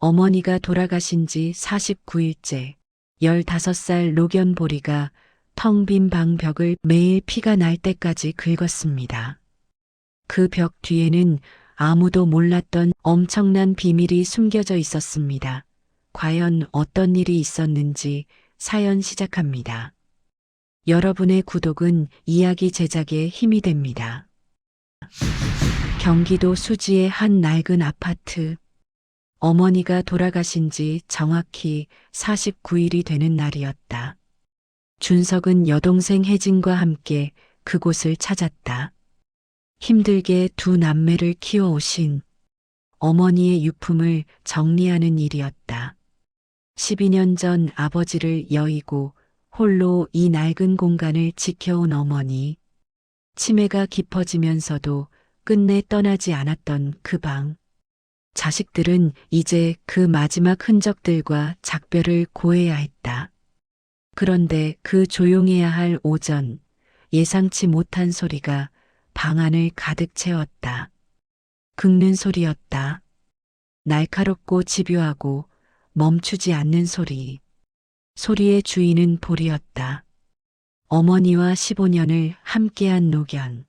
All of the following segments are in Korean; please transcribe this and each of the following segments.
어머니가 돌아가신 지 49일째, 15살 노견보리가 텅 빈 방 벽을 매일 피가 날 때까지 긁었습니다. 그 벽 뒤에는 아무도 몰랐던 엄청난 비밀이 숨겨져 있었습니다. 과연 어떤 일이 있었는지 사연 시작합니다. 여러분의 구독은 이야기 제작에 힘이 됩니다. 경기도 수지의 한 낡은 아파트. 어머니가 돌아가신 지 정확히 49일이 되는 날이었다. 준석은 여동생 혜진과 함께 그곳을 찾았다. 힘들게 두 남매를 키워오신 어머니의 유품을 정리하는 일이었다. 12년 전 아버지를 여의고 홀로 이 낡은 공간을 지켜온 어머니. 치매가 깊어지면서도 끝내 떠나지 않았던 그 방. 자식들은 이제 그 마지막 흔적들과 작별을 고해야 했다. 그런데 그 조용해야 할 오전, 예상치 못한 소리가 방 안을 가득 채웠다. 긁는 소리였다. 날카롭고 집요하고 멈추지 않는 소리. 소리의 주인은 보리였다. 어머니와 15년을 함께한 노견.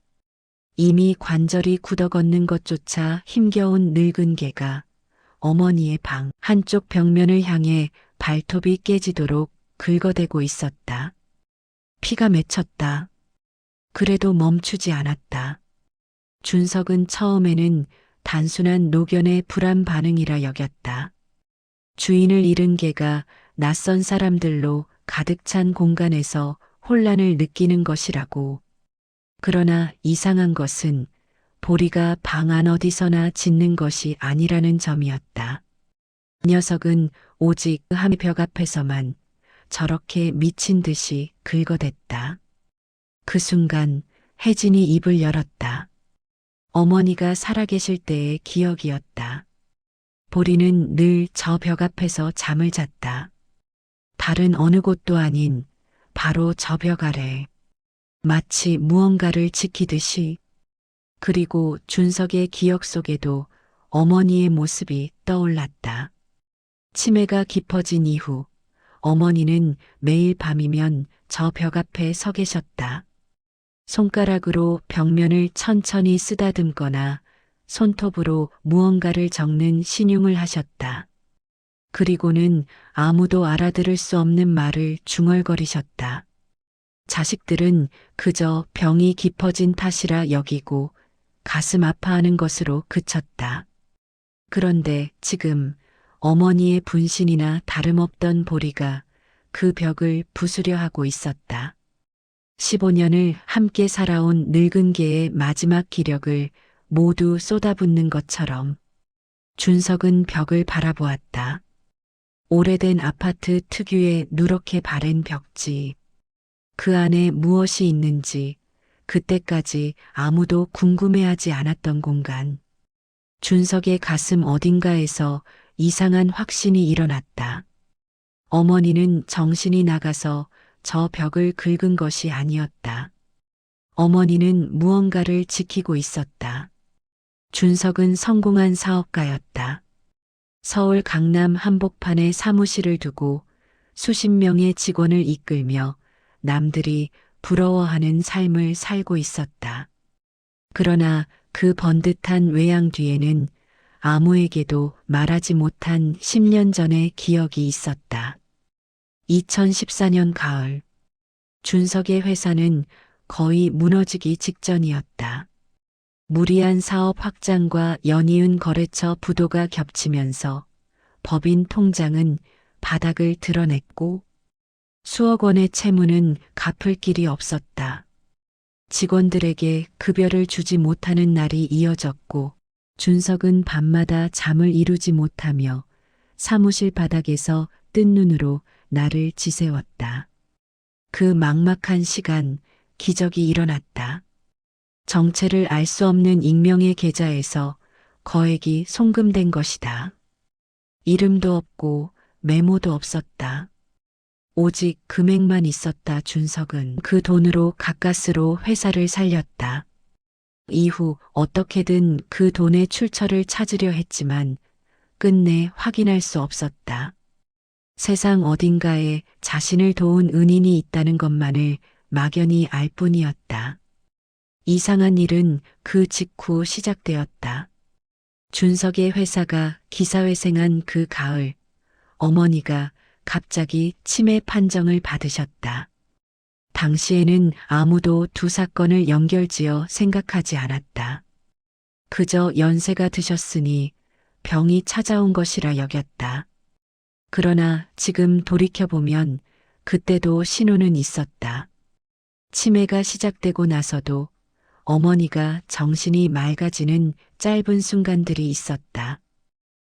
이미 관절이 굳어걷는 것조차 힘겨운 늙은 개가 어머니의 방 한쪽 벽면을 향해 발톱이 깨지도록 긁어대고 있었다. 피가 맺혔다. 그래도 멈추지 않았다. 준석은 처음에는 단순한 노견의 불안 반응이라 여겼다. 주인을 잃은 개가 낯선 사람들로 가득 찬 공간에서 혼란을 느끼는 것이라고. 그러나 이상한 것은 보리가 방 안 어디서나 짖는 것이 아니라는 점이었다. 녀석은 오직 한 벽 앞에서만 저렇게 미친 듯이 긁어댔다. 그 순간 혜진이 입을 열었다. 어머니가 살아계실 때의 기억이었다. 보리는 늘 저 벽 앞에서 잠을 잤다. 다른 어느 곳도 아닌 바로 저 벽 아래. 마치 무언가를 지키듯이. 그리고 준석의 기억 속에도 어머니의 모습이 떠올랐다. 치매가 깊어진 이후 어머니는 매일 밤이면 저 벽 앞에 서 계셨다. 손가락으로 벽면을 천천히 쓰다듬거나 손톱으로 무언가를 적는 신용을 하셨다. 그리고는 아무도 알아들을 수 없는 말을 중얼거리셨다. 자식들은 그저 병이 깊어진 탓이라 여기고 가슴 아파하는 것으로 그쳤다. 그런데 지금 어머니의 분신이나 다름없던 보리가 그 벽을 부수려 하고 있었다. 15년을 함께 살아온 늙은 개의 마지막 기력을 모두 쏟아붓는 것처럼. 준석은 벽을 바라보았다. 오래된 아파트 특유의 누렇게 바랜 벽지. 그 안에 무엇이 있는지 그때까지 아무도 궁금해하지 않았던 공간. 준석의 가슴 어딘가에서 이상한 확신이 일어났다. 어머니는 정신이 나가서 저 벽을 긁은 것이 아니었다. 어머니는 무언가를 지키고 있었다. 준석은 성공한 사업가였다. 서울 강남 한복판에 사무실을 두고 수십 명의 직원을 이끌며 남들이 부러워하는 삶을 살고 있었다. 그러나 그 번듯한 외양 뒤에는 아무에게도 말하지 못한 10년 전의 기억이 있었다. 2014년 가을, 준석의 회사는 거의 무너지기 직전이었다. 무리한 사업 확장과 연이은 거래처 부도가 겹치면서 법인 통장은 바닥을 드러냈고 수억 원의 채무는 갚을 길이 없었다. 직원들에게 급여를 주지 못하는 날이 이어졌고 준석은 밤마다 잠을 이루지 못하며 사무실 바닥에서 뜬 눈으로 나를 지새웠다. 그 막막한 시간 기적이 일어났다. 정체를 알 수 없는 익명의 계좌에서 거액이 송금된 것이다. 이름도 없고 메모도 없었다. 오직 금액만 있었다. 준석은 그 돈으로 가까스로 회사를 살렸다. 이후 어떻게든 그 돈의 출처를 찾으려 했지만 끝내 확인할 수 없었다. 세상 어딘가에 자신을 도운 은인이 있다는 것만을 막연히 알 뿐이었다. 이상한 일은 그 직후 시작되었다. 준석의 회사가 기사회생한 그 가을, 어머니가 갑자기 치매 판정을 받으셨다. 당시에는 아무도 두 사건을 연결지어 생각하지 않았다. 그저 연세가 드셨으니 병이 찾아온 것이라 여겼다. 그러나 지금 돌이켜보면 그때도 신호는 있었다. 치매가 시작되고 나서도 어머니가 정신이 맑아지는 짧은 순간들이 있었다.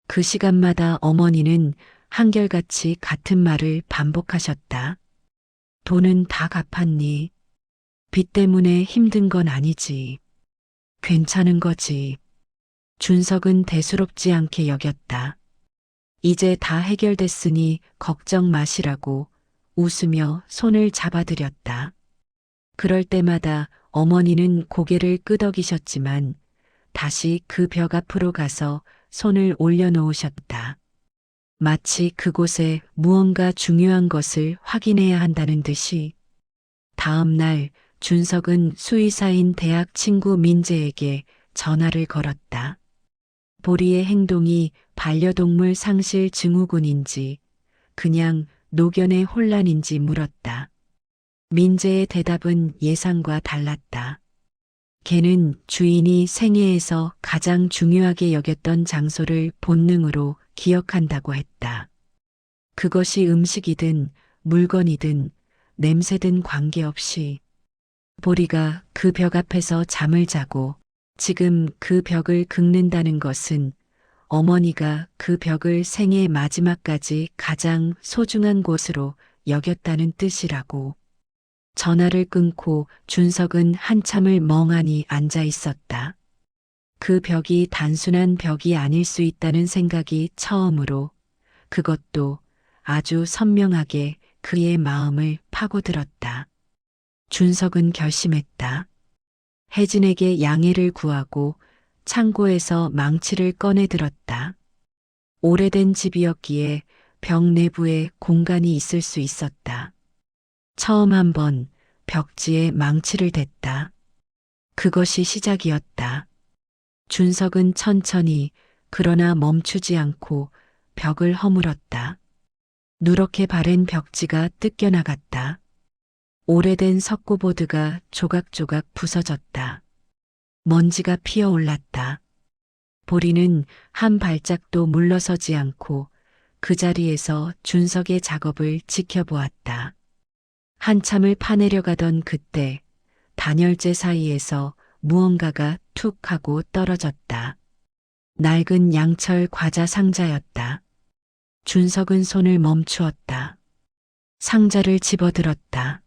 그 시간마다 어머니는 한결같이 같은 말을 반복하셨다. 돈은 다 갚았니? 빚 때문에 힘든 건 아니지. 괜찮은 거지. 준석은 대수롭지 않게 여겼다. 이제 다 해결됐으니 걱정 마시라고 웃으며 손을 잡아드렸다. 그럴 때마다 어머니는 고개를 끄덕이셨지만 다시 그 벽 앞으로 가서 손을 올려놓으셨다. 마치 그곳에 무언가 중요한 것을 확인해야 한다는 듯이. 다음 날 준석은 수의사인 대학 친구 민재에게 전화를 걸었다. 보리의 행동이 반려동물 상실 증후군인지 그냥 노견의 혼란인지 물었다. 민재의 대답은 예상과 달랐다. 걔는 주인이 생애에서 가장 중요하게 여겼던 장소를 본능으로 기억한다고 했다. 그것이 음식이든 물건이든 냄새든 관계없이. 보리가 그 벽 앞에서 잠을 자고 지금 그 벽을 긁는다는 것은 어머니가 그 벽을 생애 마지막까지 가장 소중한 곳으로 여겼다는 뜻이라고. 전화를 끊고 준석은 한참을 멍하니 앉아 있었다. 그 벽이 단순한 벽이 아닐 수 있다는 생각이 처음으로, 그것도 아주 선명하게 그의 마음을 파고들었다. 준석은 결심했다. 혜진에게 양해를 구하고 창고에서 망치를 꺼내 들었다. 오래된 집이었기에 벽 내부에 공간이 있을 수 있었다. 처음 한번 벽지에 망치를 댔다. 그것이 시작이었다. 준석은 천천히 그러나 멈추지 않고 벽을 허물었다. 누렇게 바랜 벽지가 뜯겨나갔다. 오래된 석고보드가 조각조각 부서졌다. 먼지가 피어올랐다. 보리는 한 발짝도 물러서지 않고 그 자리에서 준석의 작업을 지켜보았다. 한참을 파내려가던 그때 단열재 사이에서 무언가가 툭 하고 떨어졌다. 낡은 양철 과자 상자였다. 준석은 손을 멈추었다. 상자를 집어들었다.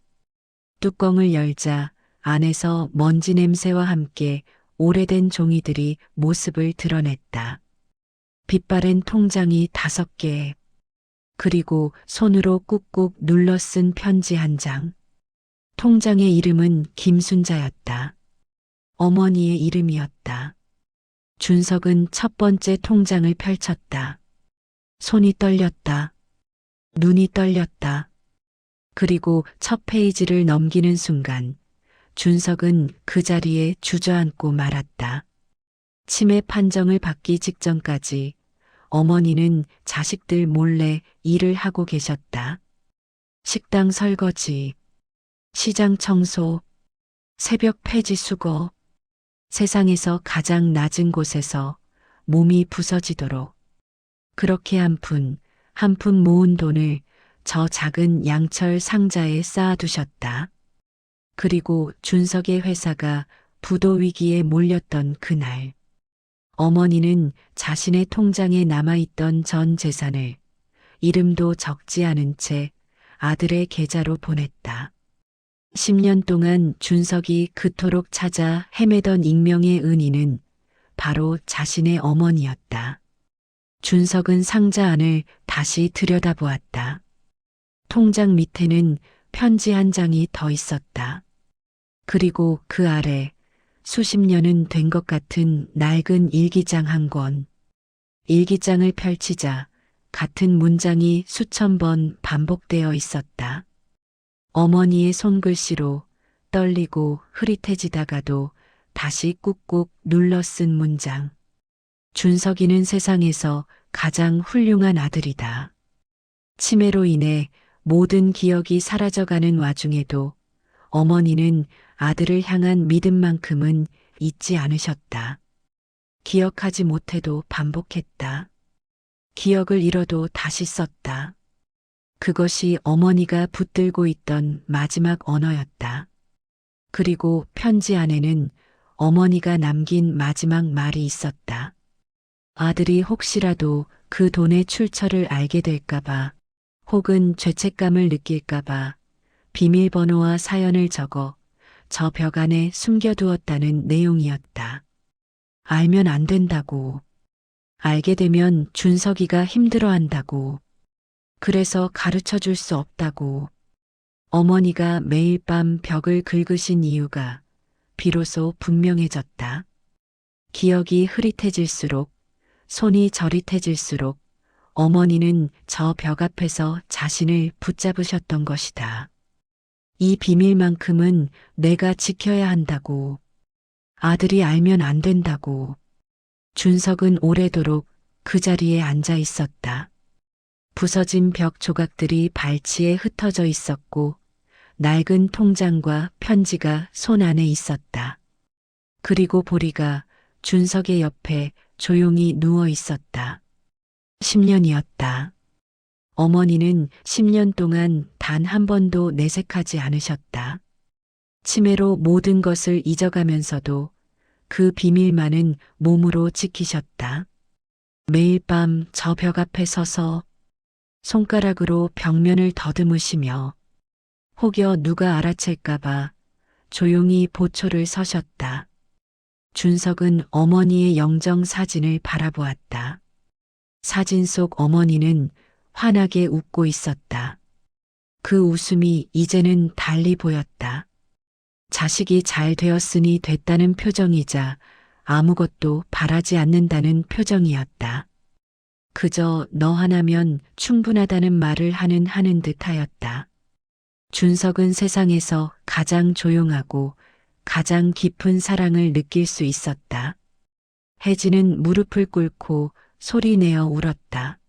뚜껑을 열자 안에서 먼지 냄새와 함께 오래된 종이들이 모습을 드러냈다. 빛바랜 통장이 5개, 그리고 손으로 꾹꾹 눌러 쓴 편지 한 장. 통장의 이름은 김순자였다. 어머니의 이름이었다. 준석은 첫 번째 통장을 펼쳤다. 손이 떨렸다. 눈이 떨렸다. 그리고 첫 페이지를 넘기는 순간 준석은 그 자리에 주저앉고 말았다. 치매 판정을 받기 직전까지 어머니는 자식들 몰래 일을 하고 계셨다. 식당 설거지, 시장 청소, 새벽 폐지 수거, 세상에서 가장 낮은 곳에서 몸이 부서지도록 그렇게 한 푼 모은 돈을 저 작은 양철 상자에 쌓아두셨다. 그리고 준석의 회사가 부도 위기에 몰렸던 그날, 어머니는 자신의 통장에 남아있던 전 재산을 이름도 적지 않은 채 아들의 계좌로 보냈다. 10년 동안 준석이 그토록 찾아 헤매던 익명의 은인은 바로 자신의 어머니였다. 준석은 상자 안을 다시 들여다보았다. 통장 밑에는 편지 한 장이 더 있었다. 그리고 그 아래 수십 년은 된 것 같은 낡은 일기장 한 권. 일기장을 펼치자 같은 문장이 수천 번 반복되어 있었다. 어머니의 손글씨로 떨리고 흐릿해지다가도 다시 꾹꾹 눌러 쓴 문장. 준석이는 세상에서 가장 훌륭한 아들이다. 치매로 인해 모든 기억이 사라져가는 와중에도 어머니는 아들을 향한 믿음만큼은 잊지 않으셨다. 기억하지 못해도 반복했다. 기억을 잃어도 다시 썼다. 그것이 어머니가 붙들고 있던 마지막 언어였다. 그리고 편지 안에는 어머니가 남긴 마지막 말이 있었다. 아들이 혹시라도 그 돈의 출처를 알게 될까봐 혹은 죄책감을 느낄까봐 비밀번호와 사연을 적어 저 벽 안에 숨겨두었다는 내용이었다. 알면 안 된다고. 알게 되면 준석이가 힘들어한다고. 그래서 가르쳐 줄 수 없다고. 어머니가 매일 밤 벽을 긁으신 이유가 비로소 분명해졌다. 기억이 흐릿해질수록, 손이 저릿해질수록 어머니는 저 벽 앞에서 자신을 붙잡으셨던 것이다. 이 비밀만큼은 내가 지켜야 한다고. 아들이 알면 안 된다고. 준석은 오래도록 그 자리에 앉아 있었다. 부서진 벽 조각들이 발치에 흩어져 있었고 낡은 통장과 편지가 손 안에 있었다. 그리고 보리가 준석의 옆에 조용히 누워 있었다. 10년이었다. 어머니는 10년 동안 단 한 번도 내색하지 않으셨다. 치매로 모든 것을 잊어가면서도 그 비밀만은 몸으로 지키셨다. 매일 밤 저 벽 앞에 서서 손가락으로 벽면을 더듬으시며 혹여 누가 알아챌까봐 조용히 보초를 서셨다. 준석은 어머니의 영정 사진을 바라보았다. 사진 속 어머니는 환하게 웃고 있었다. 그 웃음이 이제는 달리 보였다. 자식이 잘 되었으니 됐다는 표정이자 아무것도 바라지 않는다는 표정이었다. 그저 너 하나면 충분하다는 말을 하는 듯하였다. 준석은 세상에서 가장 조용하고 가장 깊은 사랑을 느낄 수 있었다. 혜진은 무릎을 꿇고 소리내어 울었다.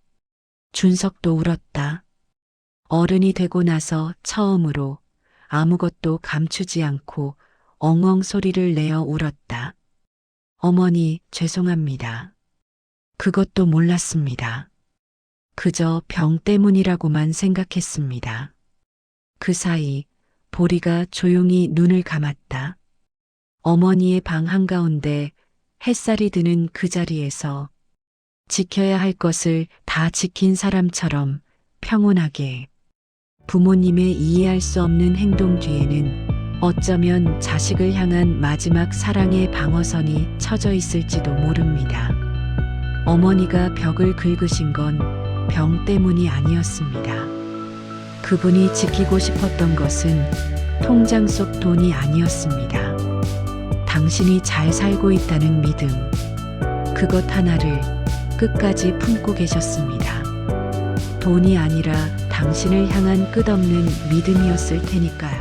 준석도 울었다. 어른이 되고 나서 처음으로 아무것도 감추지 않고 엉엉 소리를 내어 울었다. 어머니, 죄송합니다. 그것도 몰랐습니다. 그저 병 때문이라고만 생각했습니다. 그 사이 보리가 조용히 눈을 감았다. 어머니의 방 한가운데 햇살이 드는 그 자리에서 지켜야 할 것을 다 지킨 사람처럼 평온하게 부모님의 이해할 수 없는 행동 뒤에는 어쩌면 자식을 향한 마지막 사랑의 방어선이 쳐져 있을지도 모릅니다. 어머니가 벽을 긁으신 건 병 때문이 아니었습니다. 그분이 지키고 싶었던 것은 통장 속 돈이 아니었습니다. 당신이 잘 살고 있다는 믿음, 그것 하나를 끝까지 품고 계셨습니다. 돈이 아니라 당신을 향한 끝없는 믿음이었을 테니까요.